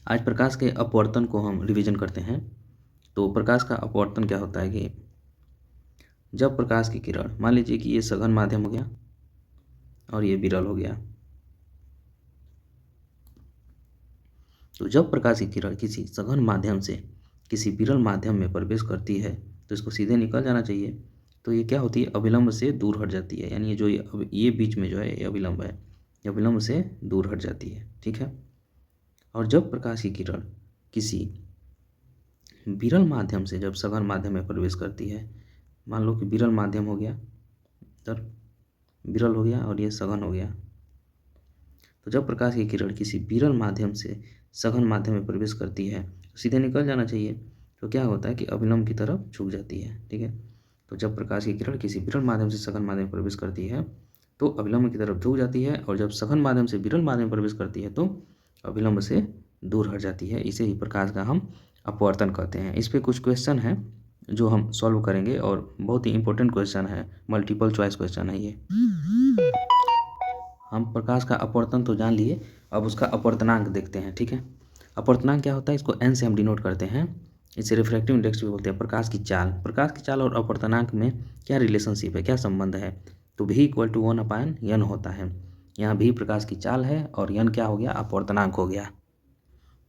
आज प्रकाश के अपवर्तन को हम रिवीजन करते हैं। तो प्रकाश का अपवर्तन क्या होता है कि जब प्रकाश की किरण, मान लीजिए कि ये सघन माध्यम हो गया और ये विरल हो गया, तो जब प्रकाश की किरण किसी सघन माध्यम से किसी विरल माध्यम में प्रवेश करती है तो इसको सीधे निकल जाना चाहिए। तो ये क्या होती है, अभिलंब से दूर हट जाती है, यानी ये बीच में जो है ये अभिलंब है, ये अभिलंब से दूर हट जाती है। ठीक है। और जब प्रकाश की किरण किसी विरल माध्यम से जब सघन माध्यम में प्रवेश करती है, मान लो कि विरल माध्यम हो गया, इधर विरल हो गया और ये सघन हो गया, तो जब प्रकाश की किरण किसी विरल माध्यम से सघन माध्यम में प्रवेश करती है तो सीधे निकल जाना चाहिए। तो क्या होता है कि अभिलंब की तरफ झुक जाती है। ठीक है। तो जब प्रकाश की किरण किसी विरल माध्यम से सघन माध्यम में प्रवेश करती है तो अभिलंब की तरफ झुक जाती है, और जब सघन माध्यम से विरल माध्यम में प्रवेश करती है तो अभिलंब से दूर हट जाती है। इसे ही प्रकाश का हम अपवर्तन कहते हैं। इस पे कुछ क्वेश्चन हैं जो हम सॉल्व करेंगे और बहुत ही इंपॉर्टेंट क्वेश्चन है, मल्टीपल चॉइस क्वेश्चन है ये। हम प्रकाश का अपवर्तन तो जान लिए, अब उसका अपवर्तनांक देखते हैं। ठीक है। अपवर्तनांक क्या होता है, इसको एन से हम डिनोट करते हैं। इसे रिफ्रैक्टिव इंडेक्स भी बोलते हैं। प्रकाश की चाल और अपवर्तनांक में क्या रिलेशनशिप है, क्या संबंध है, तो v इक्वल टू 1/n होता है। यहाँ v प्रकाश की चाल है और n क्या हो गया, अपवर्तनांक हो गया।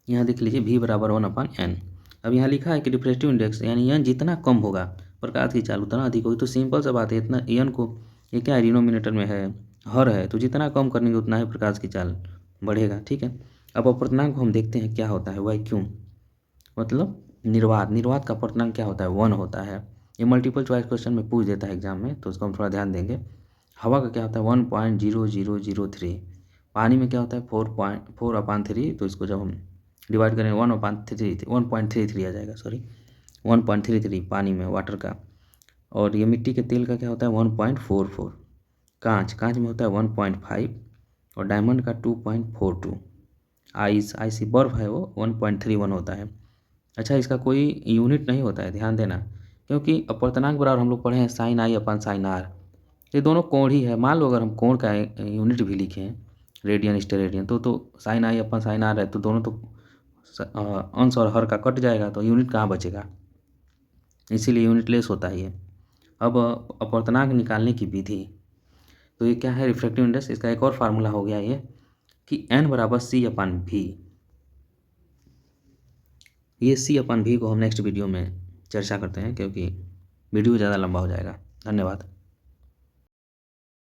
यहाँ देख लीजिए v बराबर 1/n। अब यहाँ लिखा है कि रिफ्रैक्टिव इंडेक्स यानी n जितना कम होगा प्रकाश की चाल उतना अधिक होगी। तो सिंपल सा बात है, इतना n को, ये क्या है, डिनोमिनेटर में है, हर है, तो जितना कम करेंगे उतना ही प्रकाश की चाल बढ़ेगा। ठीक है। अब अपवर्तनांक को हम देखते हैं क्या होता है, वैक्यूम मतलब निर्वात का अपवर्तनांक क्या होता है, 1 होता है। ये मल्टीपल चॉइस क्वेश्चन में पूछ देता है एग्जाम में, तो उसको हम थोड़ा ध्यान देंगे। हवा का क्या होता है, 1.0003। पानी में क्या होता है, 4/3। तो इसको जब हम डिवाइड करें 1/33 आ जाएगा, सॉरी 1.33 पानी में, वाटर का। और ये मिट्टी के तेल का क्या होता है, 1.44। कांच में होता है 1.5 और डायमंड का 2.42। आइस बर्फ है वो 1.31 होता है। अच्छा, इसका कोई यूनिट नहीं होता है, ध्यान देना, क्योंकि अपवर्तनांक बराबर हम लोग पढ़े हैं sine i upon sine r. ये दोनों कोण ही है। मान लो अगर हम कोण का यूनिट भी लिखें, रेडियन स्टेरेडियन, तो sine i upon sine r है, तो दोनों तो अंश और हर का कट जाएगा, तो यूनिट कहाँ बचेगा, इसीलिए यूनिट लेस होता है ये। अब अपवर्तनांक निकालने की विधि, तो ये क्या है, रिफ्रैक्टिव इंडेक्स, इसका एक और फार्मूला हो गया ये कि n बराबर c/v। ये c/v को हम नेक्स्ट वीडियो में चर्चा करते हैं, क्योंकि वीडियो ज़्यादा लंबा हो जाएगा। धन्यवाद।